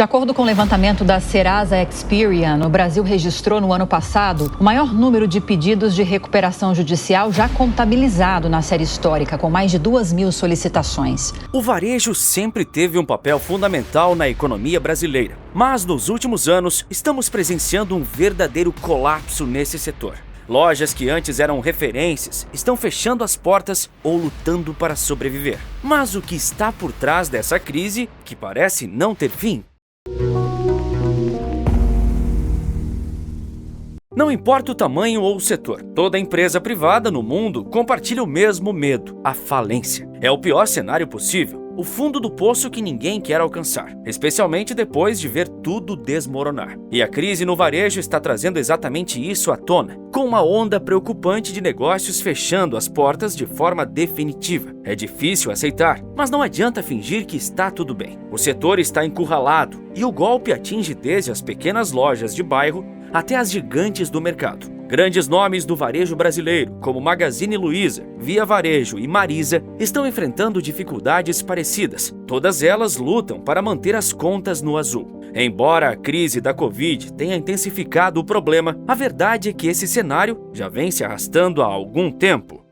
De acordo com o levantamento da Serasa Experian, o Brasil registrou no ano passado o maior número de pedidos de recuperação judicial já contabilizado na série histórica, com mais de 2.000 solicitações. O varejo sempre teve um papel fundamental na economia brasileira, mas nos últimos anos estamos presenciando um verdadeiro colapso nesse setor. Lojas que antes eram referências estão fechando as portas ou lutando para sobreviver. Mas o que está por trás dessa crise, que parece não ter fim? Não importa o tamanho ou o setor, toda empresa privada no mundo compartilha o mesmo medo, a falência. É o pior cenário possível, o fundo do poço que ninguém quer alcançar, especialmente depois de ver tudo desmoronar. E a crise no varejo está trazendo exatamente isso à tona, com uma onda preocupante de negócios fechando as portas de forma definitiva. É difícil aceitar, mas não adianta fingir que está tudo bem. O setor está encurralado e o golpe atinge desde as pequenas lojas de bairro até as gigantes do mercado. Grandes nomes do varejo brasileiro, como Magazine Luiza, Via Varejo e Marisa, estão enfrentando dificuldades parecidas. Todas elas lutam para manter as contas no azul. Embora a crise da Covid tenha intensificado o problema, a verdade é que esse cenário já vem se arrastando há algum tempo.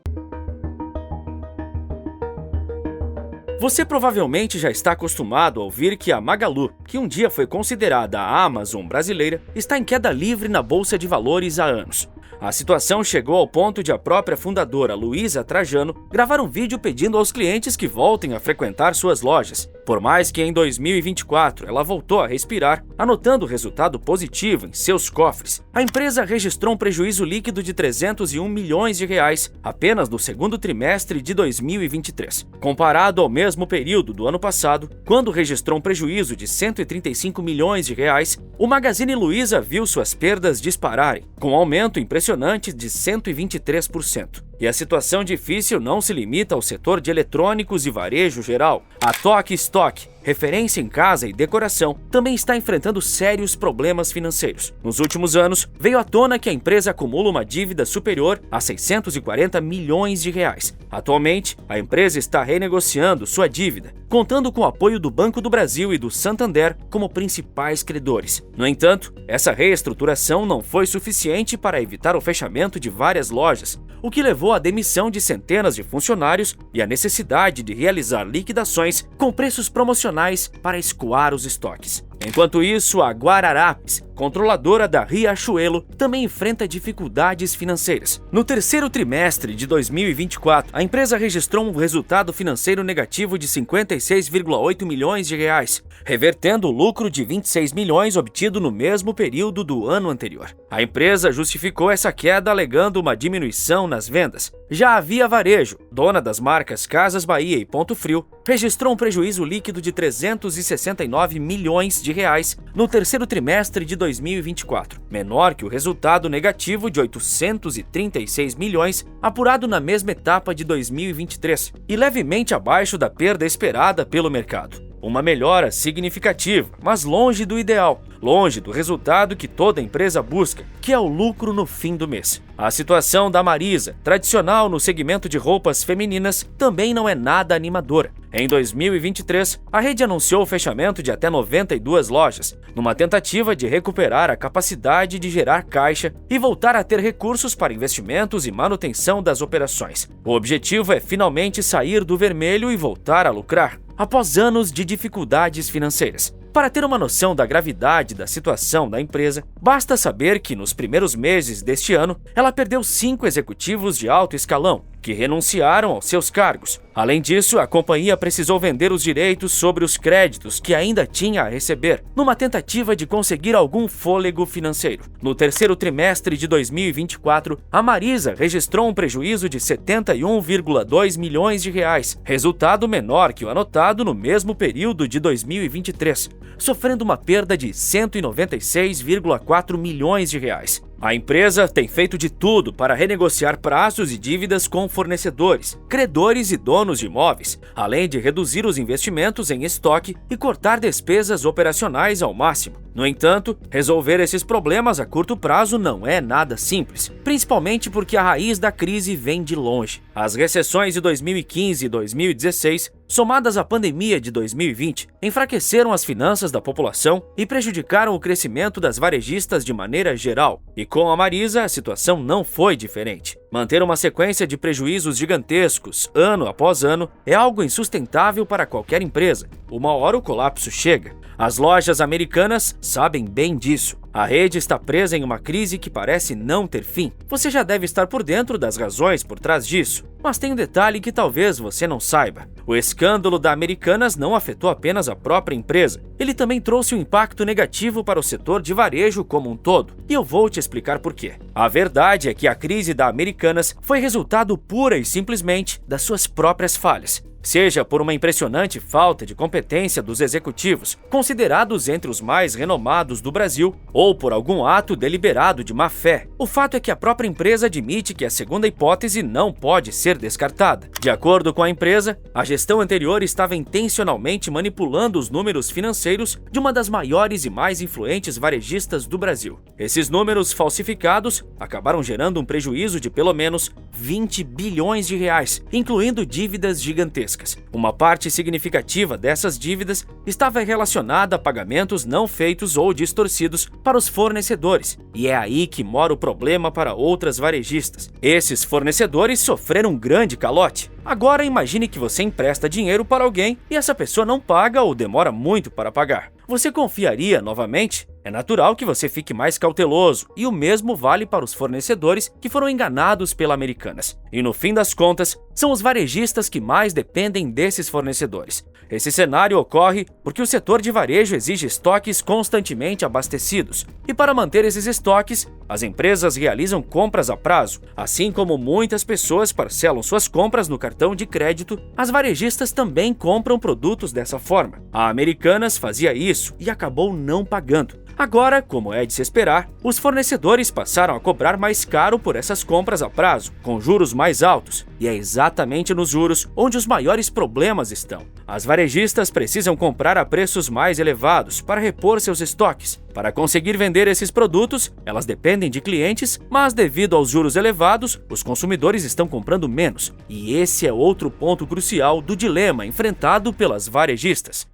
Você provavelmente já está acostumado a ouvir que a Magalu, que um dia foi considerada a Amazon brasileira, está em queda livre na Bolsa de Valores há anos. A situação chegou ao ponto de a própria fundadora, Luísa Trajano, gravar um vídeo pedindo aos clientes que voltem a frequentar suas lojas. Por mais que em 2024 ela voltou a respirar, anotando resultado positivo em seus cofres, a empresa registrou um prejuízo líquido de 301 milhões de reais apenas no segundo trimestre de 2023. Comparado ao mesmo período do ano passado, quando registrou um prejuízo de 135 milhões de reais, o Magazine Luiza viu suas perdas dispararem, com um aumento impressionante de 123%. E a situação difícil não se limita ao setor de eletrônicos e varejo geral. A Tok Stock, referência em casa e decoração, também está enfrentando sérios problemas financeiros. Nos últimos anos, veio à tona que a empresa acumula uma dívida superior a 640 milhões de reais. Atualmente, a empresa está renegociando sua dívida, contando com o apoio do Banco do Brasil e do Santander como principais credores. No entanto, essa reestruturação não foi suficiente para evitar o fechamento de várias lojas, o que levou à demissão de centenas de funcionários e à necessidade de realizar liquidações com preços promocionais para escoar os estoques. Enquanto isso, a Guararapes, controladora da Riachuelo, também enfrenta dificuldades financeiras. No terceiro trimestre de 2024, a empresa registrou um resultado financeiro negativo de 56,8 milhões de reais, revertendo o lucro de 26 milhões obtido no mesmo período do ano anterior. A empresa justificou essa queda alegando uma diminuição nas vendas. Já a Via Varejo, dona das marcas Casas Bahia e Ponto Frio, registrou um prejuízo líquido de 369 milhões de reais no terceiro trimestre de 2024, menor que o resultado negativo de 836 milhões apurado na mesma etapa de 2023 e levemente abaixo da perda esperada pelo mercado. Uma melhora significativa, mas longe do ideal, longe do resultado que toda empresa busca, que é o lucro no fim do mês. A situação da Marisa, tradicional no segmento de roupas femininas, também não é nada animadora. Em 2023, a rede anunciou o fechamento de até 92 lojas, numa tentativa de recuperar a capacidade de gerar caixa e voltar a ter recursos para investimentos e manutenção das operações. O objetivo é finalmente sair do vermelho e voltar a lucrar, após anos de dificuldades financeiras. Para ter uma noção da gravidade da situação da empresa, basta saber que nos primeiros meses deste ano, ela perdeu 5 executivos de alto escalão, que renunciaram aos seus cargos. Além disso, a companhia precisou vender os direitos sobre os créditos que ainda tinha a receber, numa tentativa de conseguir algum fôlego financeiro. No terceiro trimestre de 2024, a Marisa registrou um prejuízo de 71,2 milhões de reais, resultado menor que o anotado no mesmo período de 2023, sofrendo uma perda de 196,4 milhões de reais. A empresa tem feito de tudo para renegociar prazos e dívidas com fornecedores, credores e donos de imóveis, além de reduzir os investimentos em estoque e cortar despesas operacionais ao máximo. No entanto, resolver esses problemas a curto prazo não é nada simples, principalmente porque a raiz da crise vem de longe. As recessões de 2015 e 2016, somadas à pandemia de 2020, enfraqueceram as finanças da população e prejudicaram o crescimento das varejistas de maneira geral. E com a Marisa, a situação não foi diferente. Manter uma sequência de prejuízos gigantescos, ano após ano, é algo insustentável para qualquer empresa. Uma hora o colapso chega. As lojas americanas sabem bem disso. A rede está presa em uma crise que parece não ter fim. Você já deve estar por dentro das razões por trás disso. Mas tem um detalhe que talvez você não saiba. O escândalo da Americanas não afetou apenas a própria empresa. Ele também trouxe um impacto negativo para o setor de varejo como um todo. E eu vou te explicar por quê. A verdade é que a crise da Americanas foi resultado pura e simplesmente das suas próprias falhas. Seja por uma impressionante falta de competência dos executivos, considerados entre os mais renomados do Brasil, ou por algum ato deliberado de má-fé. O fato é que a própria empresa admite que a segunda hipótese não pode ser descartada. De acordo com a empresa, a gestão anterior estava intencionalmente manipulando os números financeiros de uma das maiores e mais influentes varejistas do Brasil. Esses números falsificados acabaram gerando um prejuízo de pelo menos 20 bilhões de reais, incluindo dívidas gigantescas. Uma parte significativa dessas dívidas estava relacionada a pagamentos não feitos ou distorcidos para os fornecedores, e é aí que mora o problema para outras varejistas. Esses fornecedores sofreram um grande calote. Agora imagine que você empresta dinheiro para alguém e essa pessoa não paga ou demora muito para pagar. Você confiaria novamente? É natural que você fique mais cauteloso, e o mesmo vale para os fornecedores que foram enganados pela Americanas. E no fim das contas, são os varejistas que mais dependem desses fornecedores. Esse cenário ocorre porque o setor de varejo exige estoques constantemente abastecidos. E para manter esses estoques, as empresas realizam compras a prazo. Assim como muitas pessoas parcelam suas compras no cartão de crédito, as varejistas também compram produtos dessa forma. A Americanas fazia isso e acabou não pagando. Agora, como é de se esperar, os fornecedores passaram a cobrar mais caro por essas compras a prazo, com juros mais altos, e é exatamente nos juros onde os maiores problemas estão. As varejistas precisam comprar a preços mais elevados para repor seus estoques. Para conseguir vender esses produtos, elas dependem de clientes, mas devido aos juros elevados, os consumidores estão comprando menos. E esse é outro ponto crucial do dilema enfrentado pelas varejistas.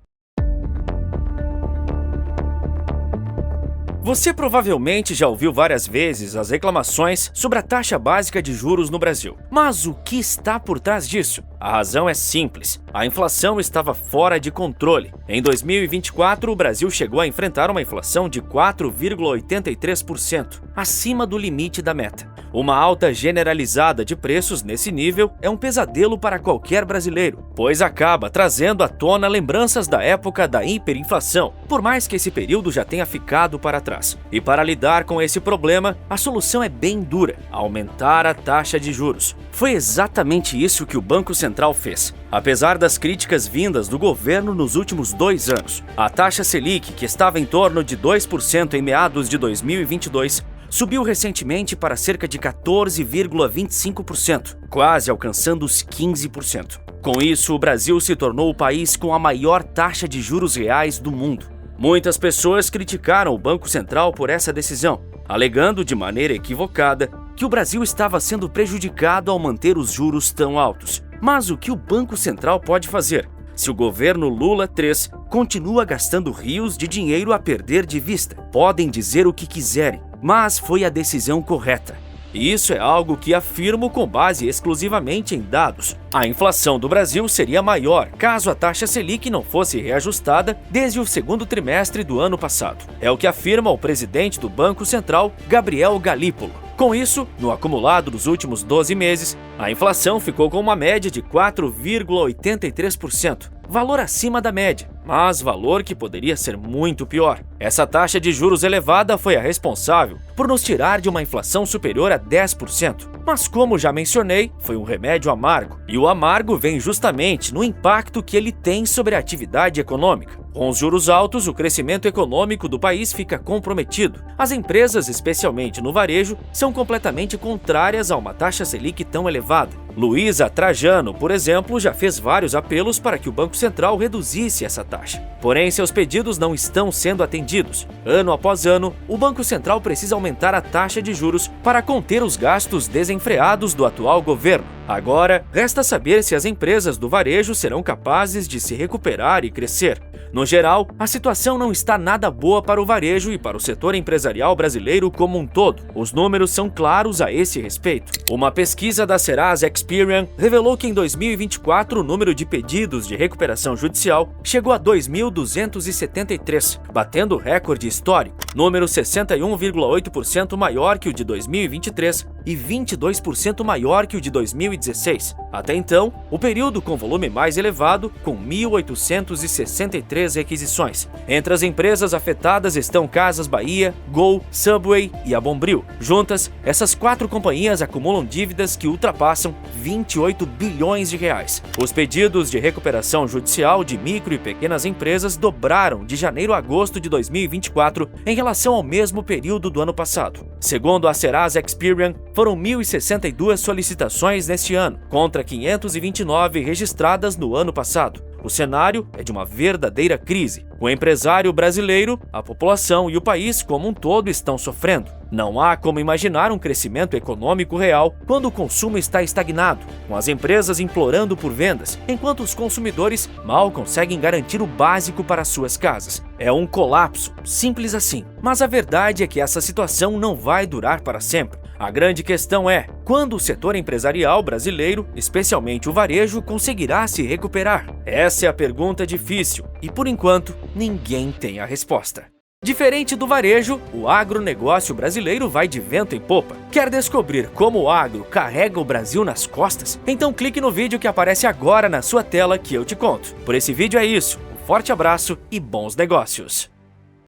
Você provavelmente já ouviu várias vezes as reclamações sobre a taxa básica de juros no Brasil. Mas o que está por trás disso? A razão é simples. A inflação estava fora de controle. Em 2024, o Brasil chegou a enfrentar uma inflação de 4,83%, acima do limite da meta. Uma alta generalizada de preços nesse nível é um pesadelo para qualquer brasileiro, pois acaba trazendo à tona lembranças da época da hiperinflação, por mais que esse período já tenha ficado para trás. E para lidar com esse problema, a solução é bem dura: aumentar a taxa de juros. Foi exatamente isso que o Banco Central fez. Apesar das críticas vindas do governo nos últimos 2 anos, a taxa Selic, que estava em torno de 2% em meados de 2022, subiu recentemente para cerca de 14,25%, quase alcançando os 15%. Com isso, o Brasil se tornou o país com a maior taxa de juros reais do mundo. Muitas pessoas criticaram o Banco Central por essa decisão, alegando de maneira equivocada que o Brasil estava sendo prejudicado ao manter os juros tão altos. Mas o que o Banco Central pode fazer se o governo Lula III continua gastando rios de dinheiro a perder de vista? Podem dizer o que quiserem, mas foi a decisão correta. E isso é algo que afirmo com base exclusivamente em dados. A inflação do Brasil seria maior caso a taxa Selic não fosse reajustada desde o segundo trimestre do ano passado. É o que afirma o presidente do Banco Central, Gabriel Galípolo. Com isso, no acumulado dos últimos 12 meses, a inflação ficou com uma média de 4,83%, valor acima da média, mas valor que poderia ser muito pior. Essa taxa de juros elevada foi a responsável por nos tirar de uma inflação superior a 10%. Mas como já mencionei, foi um remédio amargo. E o amargo vem justamente no impacto que ele tem sobre a atividade econômica. Com os juros altos, o crescimento econômico do país fica comprometido. As empresas, especialmente no varejo, são completamente contrárias a uma taxa Selic tão elevada. Luísa Trajano, por exemplo, já fez vários apelos para que o Banco Central reduzisse essa taxa. Porém, seus pedidos não estão sendo atendidos. Ano após ano, o Banco Central precisa aumentar a taxa de juros para conter os gastos desenfreados do atual governo. Agora, resta saber se as empresas do varejo serão capazes de se recuperar e crescer. No geral, a situação não está nada boa para o varejo e para o setor empresarial brasileiro como um todo. Os números são claros a esse respeito. Uma pesquisa da Serasa Experian revelou que em 2024 o número de pedidos de recuperação judicial chegou a 2.273, batendo o recorde histórico, número 61,8% maior que o de 2023 e 22% maior que o de 2016. Até então, o período com volume mais elevado, com 1.863 requisições. Entre as empresas afetadas estão Casas Bahia, Gol, Subway e a Bombril. Juntas, essas 4 companhias acumulam dívidas que ultrapassam 28 bilhões de reais. Os pedidos de recuperação judicial de micro e pequenas empresas dobraram de janeiro a agosto de 2024 em relação ao mesmo período do ano passado. Segundo a Serasa Experian, foram 1.062 solicitações neste ano, contra 529 registradas no ano passado. O cenário é de uma verdadeira crise. O empresário brasileiro, a população e o país como um todo estão sofrendo. Não há como imaginar um crescimento econômico real quando o consumo está estagnado, com as empresas implorando por vendas, enquanto os consumidores mal conseguem garantir o básico para suas casas. É um colapso, simples assim. Mas a verdade é que essa situação não vai durar para sempre. A grande questão é, quando o setor empresarial brasileiro, especialmente o varejo, conseguirá se recuperar? Essa é a pergunta difícil e, por enquanto, ninguém tem a resposta. Diferente do varejo, o agronegócio brasileiro vai de vento em popa. Quer descobrir como o agro carrega o Brasil nas costas? Então clique no vídeo que aparece agora na sua tela que eu te conto. Por esse vídeo é isso. Um forte abraço e bons negócios!